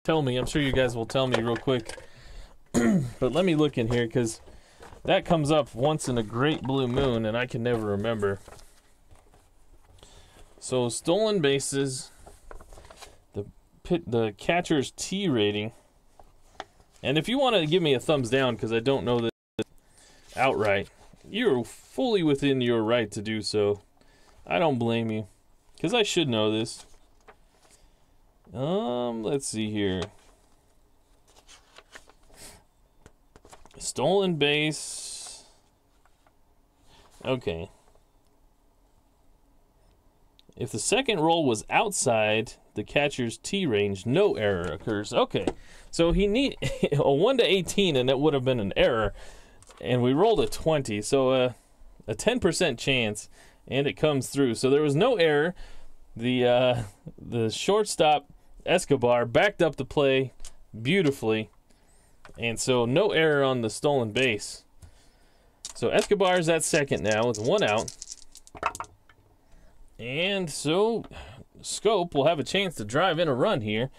tell me. I'm sure you guys will tell me real quick. But let me look in here, because that comes up once in a great blue moon, and I can never remember. So stolen bases, the catcher's T rating, and if you want to give me a thumbs down, because I don't know outright. You're fully within your right to do so. I don't blame you, because I should know this. Let's see here. Stolen base. Okay. If the second roll was outside the catcher's tee range, no error occurs. Okay, so he need a 1 to 18, and that would have been an error. And we rolled a 20, so a 10% chance, and it comes through. So there was no error. The shortstop Escobar backed up the play beautifully, and so no error on the stolen base. So Escobar's at second now with 1 out. And so Scope will have a chance to drive in a run here.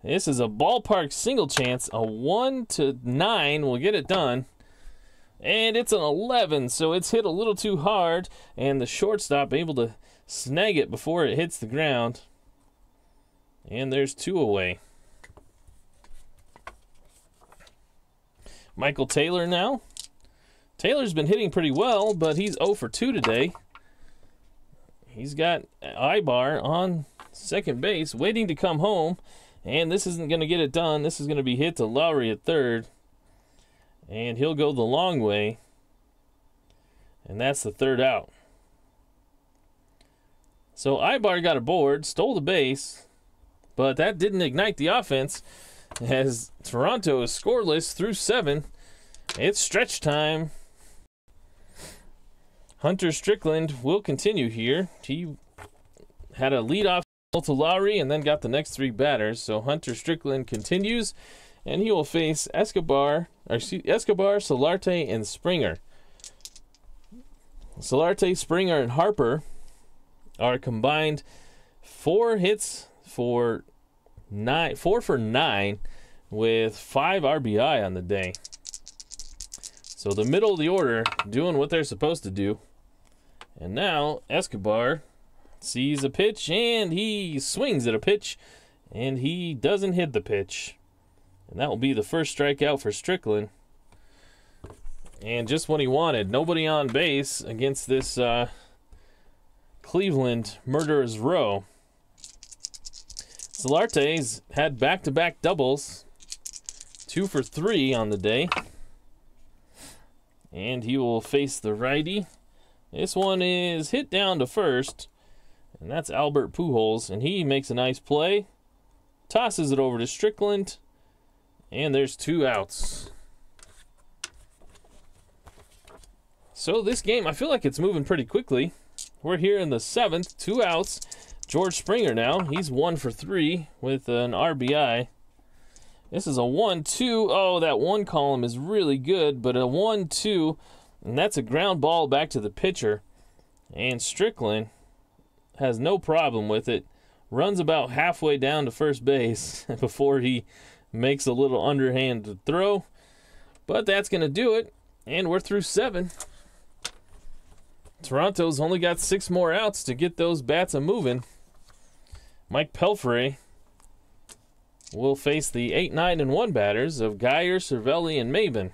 This is a ballpark single chance. A 1 to 9 will get it done. And it's an 11, so it's hit a little too hard, and the shortstop able to snag it before it hits the ground. And there's 2 away. Michael Taylor now. Taylor's been hitting pretty well, but he's 0 for 2 today. He's got Ibar on second base, waiting to come home, and this isn't going to get it done. This is going to be hit to Lowry at third, and he'll go the long way, and that's the 3rd out. So Ibar got aboard, stole the base, but that didn't ignite the offense, as Toronto is scoreless through 7. It's stretch time. Hunter Strickland will continue here. He had a leadoff to Lowry and then got the next 3 batters. So Hunter Strickland continues, and he will face Escobar, Solarte, and Springer. Solarte, Springer, and Harper are combined 4 for 9 with 5 RBI on the day. So the middle of the order doing what they're supposed to do. And now Escobar sees a pitch, and he swings at a pitch, and he doesn't hit the pitch. And that will be the first strikeout for Strickland. And just what he wanted. Nobody on base against this Cleveland murderer's row. Solarte's had back-to-back doubles. 2 for 3 on the day. And he will face the righty. This one is hit down to first. And that's Albert Pujols. And he makes a nice play. Tosses it over to Strickland. And there's 2 outs. So this game, I feel like it's moving pretty quickly. We're here in the 7th. 2 outs. George Springer now. He's 1 for 3 with an RBI. This is a 1-2. Oh, that 1 column is really good, but a 1-2, and that's a ground ball back to the pitcher. And Strickland has no problem with it. Runs about halfway down to first base before he makes a little underhand throw. But that's going to do it, and we're through 7. Toronto's only got 6 more outs to get those bats a-moving. Mike Pelfrey will face the 8, 9, and 1 batters of Geyer, Cervelli, and Maben.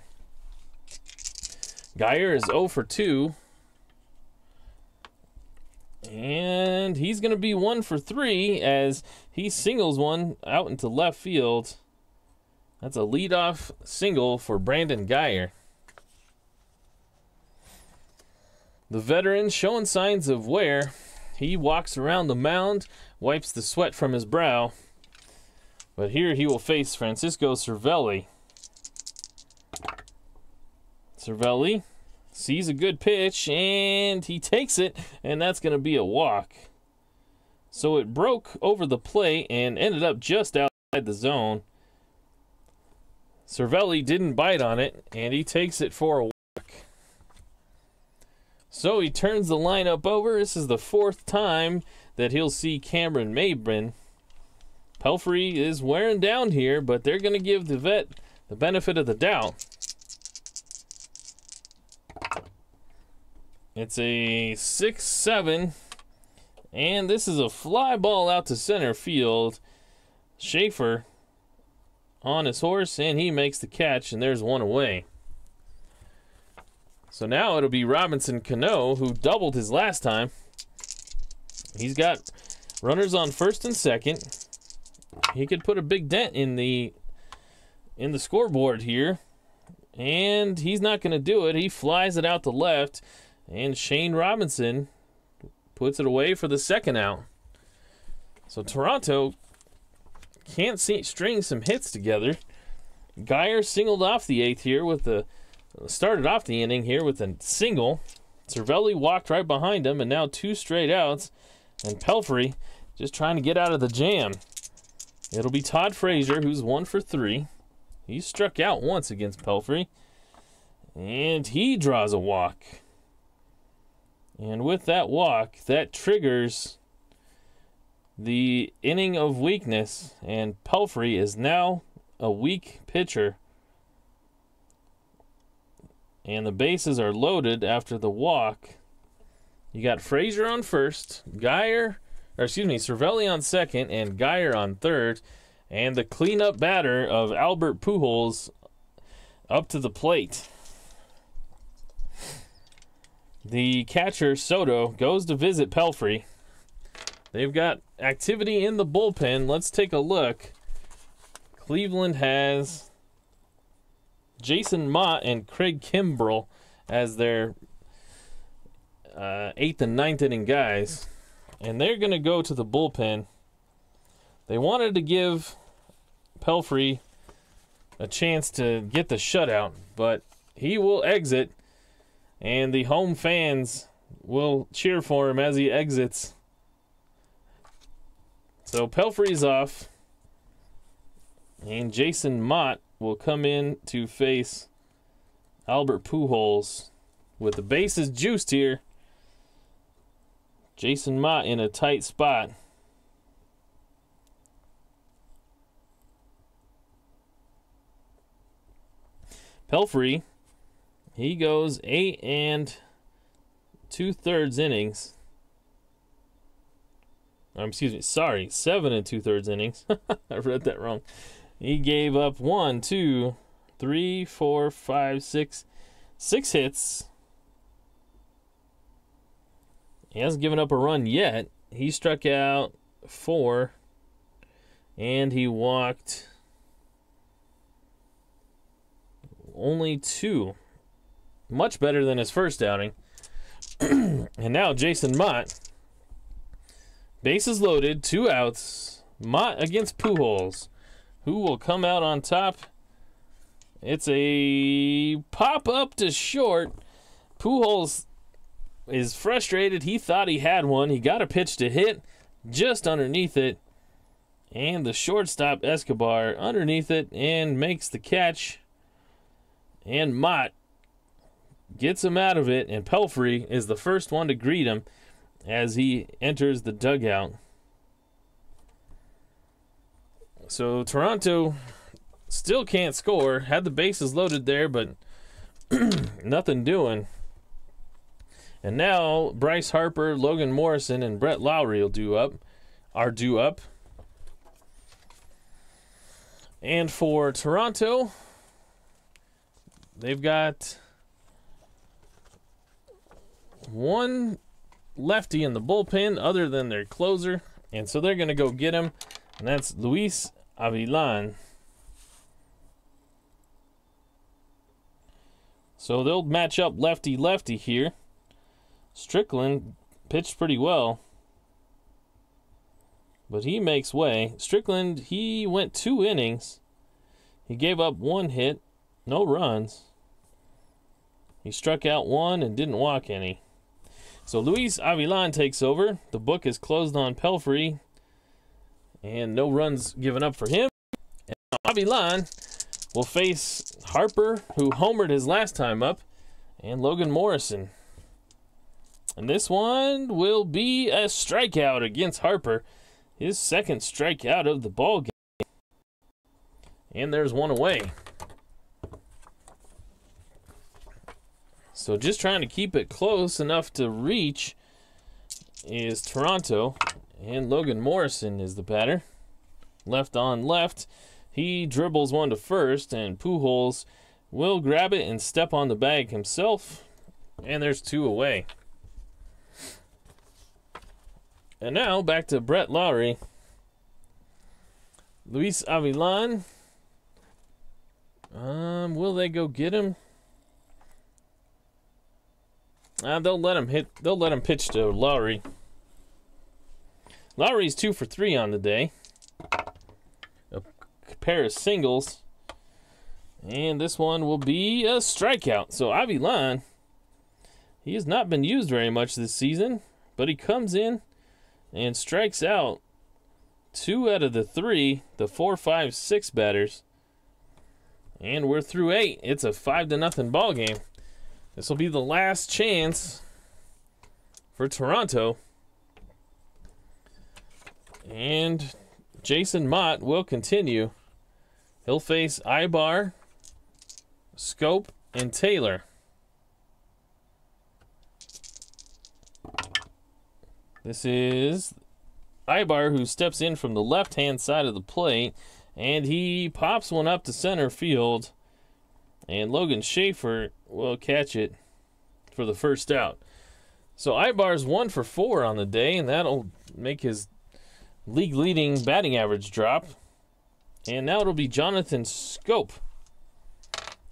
Geyer is 0 for 2. And he's going to be 1 for 3 as he singles one out into left field. That's a leadoff single for Brandon Geyer. The veteran showing signs of wear. He walks around the mound, wipes the sweat from his brow. But here he will face Francisco Cervelli. Cervelli sees a good pitch, and he takes it, and that's going to be a walk. So it broke over the plate and ended up just outside the zone. Cervelli didn't bite on it, and he takes it for a walk. So he turns the lineup over. This is the 4th time that he'll see Cameron Maben. Pelfrey is wearing down here, but they're going to give the vet the benefit of the doubt. It's a 6-7, and this is a fly ball out to center field. Schaefer on his horse, and he makes the catch, and there's 1 away. So now it'll be Robinson Cano, who doubled his last time. He's got runners on first and second. He could put a big dent in the scoreboard here. And he's not going to do it. He flies it out to left. And Shane Robinson puts it away for the second out. So Toronto can't string some hits together. Geyer singled off the eighth here with started off the inning here with a single. Cervelli walked right behind him, and now 2 straight outs. And Pelfrey just trying to get out of the jam. It'll be Todd Frazier, who's 1 for 3. He struck out once against Pelfrey. And he draws a walk. And with that walk, that triggers the inning of weakness. And Pelfrey is now a weak pitcher. And the bases are loaded after the walk. You got Frazier on first, Cervelli on second, and Geyer on third. And the cleanup batter of Albert Pujols up to the plate. The catcher, Soto, goes to visit Pelfrey. They've got activity in the bullpen. Let's take a look. Cleveland has Jason Mott and Craig Kimbrell as their 8th and 9th inning guys. And they're going to go to the bullpen. They wanted to give Pelfrey a chance to get the shutout, but he will exit, and the home fans will cheer for him as he exits. So Pelfrey's off, and Jason Mott will come in to face Albert Pujols with the bases juiced here. Jason Mott in a tight spot. Pelfrey, he goes 8 2/3 innings. 7 2/3 innings. I read that wrong. He gave up 1, 2, 3, 4, 5, 6 hits. He hasn't given up a run yet. He struck out 4, and he walked only 2. Much better than his first outing. And now Jason Mott. Bases loaded, 2 outs. Mott against Pujols. Who will come out on top? It's a pop up to short. Pujols is frustrated. He thought he had one. He got a pitch to hit just underneath it. And the shortstop, Escobar, underneath it and makes the catch. And Mott gets him out of it, and Pelfrey is the first one to greet him as he enters the dugout. So Toronto still can't score. Had the bases loaded there, but nothing doing. And now Bryce Harper, Logan Morrison, and Brett Lowry are due up. And for Toronto, they've got one lefty in the bullpen other than their closer, and so they're going to go get him, and that's Luis Avilan. So they'll match up lefty-lefty here. Strickland pitched pretty well, but he makes way. Strickland, he went 2 innings. He gave up 1 hit, no runs. He struck out 1 and didn't walk any. So Luis Avilan takes over. The book is closed on Pelfrey, and no runs given up for him. And Avilan will face Harper, who homered his last time up, and Logan Morrison. And this one will be a strikeout against Harper. His second strikeout of the ball game. And there's one away. So just trying to keep it close enough to reach is Toronto. And Logan Morrison is the batter. Left on left. He dribbles one to first, and Pujols will grab it and step on the bag himself. And there's 2 away. And now back to Brett Lawrie. Luis Avilan. Will they go get him? They'll let him hit. They'll let him pitch to Lawrie. Lowry's 2 for 3 on the day. A pair of singles. And this one will be a strikeout. So Avilan, he has not been used very much this season, but he comes in and strikes out 2 out of the 3, the 4, 5, 6 batters. And we're through 8. It's a 5-0 ball game. This will be the last chance for Toronto. And Jason Mott will continue. He'll face Ibar, Scope, and Taylor. This is Ibar, who steps in from the left-hand side of the plate, and he pops one up to center field, and Logan Schaefer will catch it for the first out. So Ibar's 1 for 4 on the day, and that'll make his league-leading batting average drop. And now it'll be Jonathan Scope.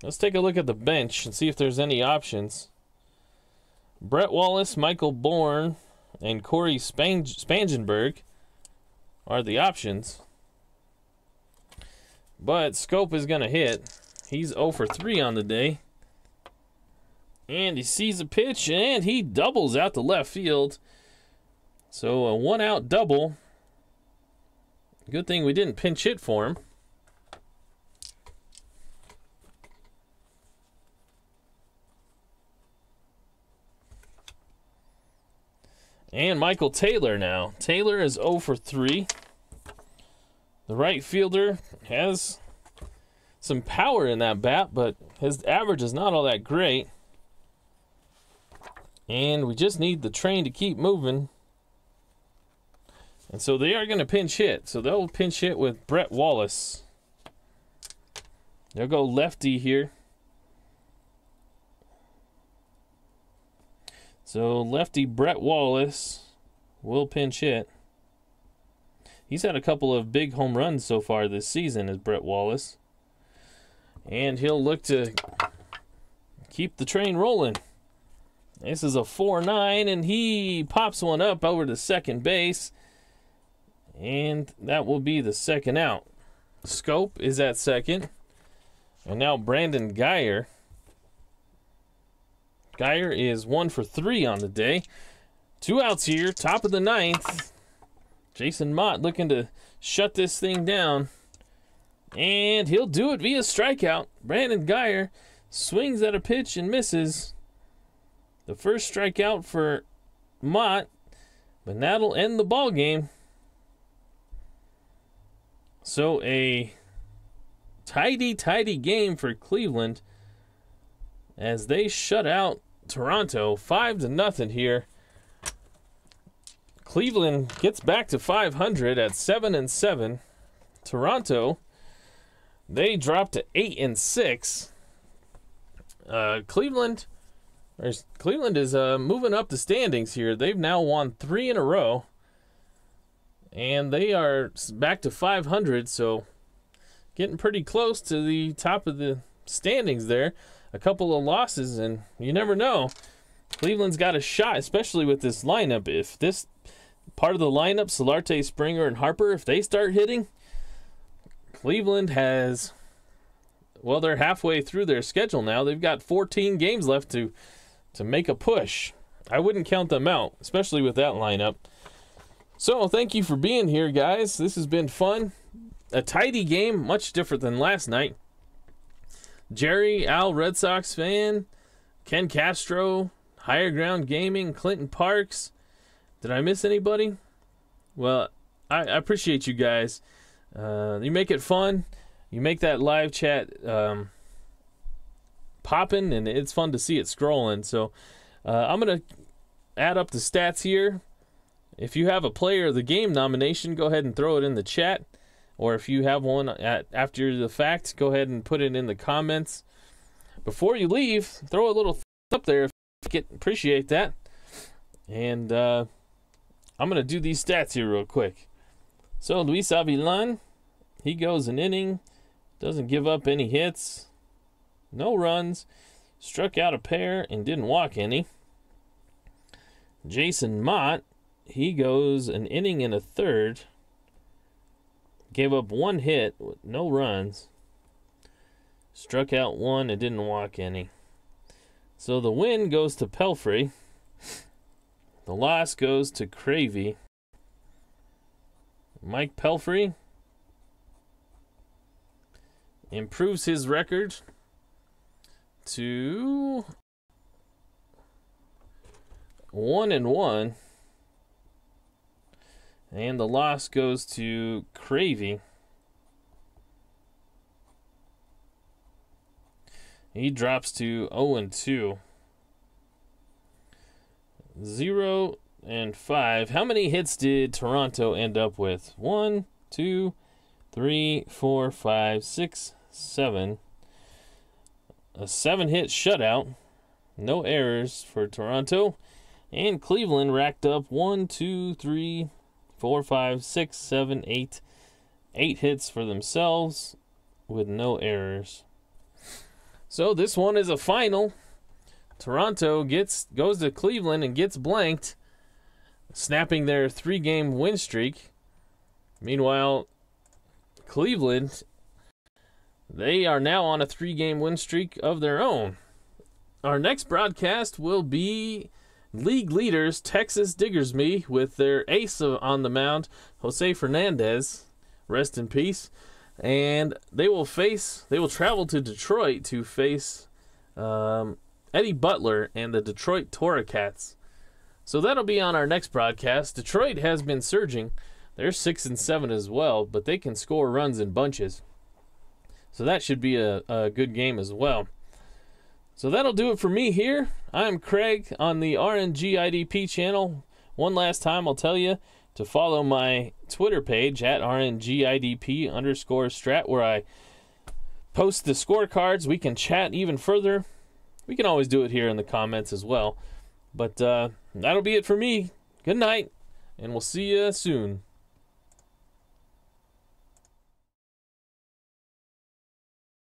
Let's take a look at the bench and see if there's any options. Brett Wallace, Michael Bourne, and Corey Spangenberg are the options. But Scope is going to hit. He's 0 for 3 on the day. And he sees a pitch, and he doubles out to left field. So a 1-out double. Good thing we didn't pinch hit for him. And Michael Taylor now. Taylor is 0 for 3. The right fielder has some power in that bat, but his average is not all that great. And we just need the train to keep moving. And so they are going to pinch hit. So they'll pinch hit with Brett Wallace. They'll go lefty here. So lefty Brett Wallace will pinch hit. He's had a couple of big home runs so far this season as Brett Wallace. And he'll look to keep the train rolling. This is a 4-9, and he pops one up over to second base. And that will be the second out. Scope is at second. And now Brandon Geyer. Geyer is 1 for 3 on the day. 2 outs here, top of the 9th. Jason Mott looking to shut this thing down. And he'll do it via strikeout. Brandon Geyer swings at a pitch and misses. The first strikeout for Mott, but that'll end the ball game. So a tidy game for Cleveland as they shut out Toronto 5-0 here. Cleveland gets back to 500 at 7-7. Toronto, they dropped to 8-6. Cleveland is moving up the standings here. They've now won 3 in a row. And they are back to 500, so getting pretty close to the top of the standings there. A couple of losses, and you never know. Cleveland's got a shot, especially with this lineup. If this part of the lineup, Solarte, Springer, and Harper, if they start hitting, Cleveland has, well, they're halfway through their schedule now. They've got 14 games left to make a push. I wouldn't count them out, especially with that lineup. So, thank you for being here, guys. This has been fun. A tidy game, much different than last night. Jerry, Al, Red Sox fan, Ken Castro, Higher Ground Gaming, Clinton Parks. Did I miss anybody? Well, I appreciate you guys. You make it fun. You make that live chat popping, and it's fun to see it scrolling. So, I'm going to add up the stats here. If you have a player of the game nomination, go ahead and throw it in the chat. Or if you have one after the fact, go ahead and put it in the comments. Before you leave, throw a little thumbs up there Appreciate that. And I'm going to do these stats here real quick. So Luis Avilan, he goes an inning, doesn't give up any hits, no runs, struck out a pair, and didn't walk any. Jason Mott, he goes an inning and a third, gave up one hit with no runs, struck out one, and didn't walk any. So the win goes to Pelfrey. The loss goes to Cravey. Mike Pelfrey improves his record to 1-1. And the loss goes to Cravey. He drops to 0-2. 0-5. How many hits did Toronto end up with? 1, 2, 3, 4, 5, 6, 7. A 7-hit shutout. No errors for Toronto. And Cleveland racked up 1, 2, 3, 4, 5, 6, 7, 8. 8 hits for themselves with no errors. So this one is a final. Toronto goes to Cleveland and gets blanked, snapping their 3-game win streak. Meanwhile, Cleveland, they are now on a 3-game win streak of their own. Our next broadcast will be league leaders Texas Diggersby with their ace on the mound, Jose Fernandez, rest in peace. And they will travel to Detroit to face Eddie Butler and the Detroit Toracats. So that'll be on our next broadcast. Detroit has been surging. They're 6-7 as well, but they can score runs in bunches. So that should be a good game as well. So that'll do it for me here. I'm Craig on the RNGIDP channel. One last time, I'll tell you to follow my Twitter page at RNGIDP_strat, where I post the scorecards. We can chat even further. We can always do it here in the comments as well. But that'll be it for me. Good night, and we'll see you soon.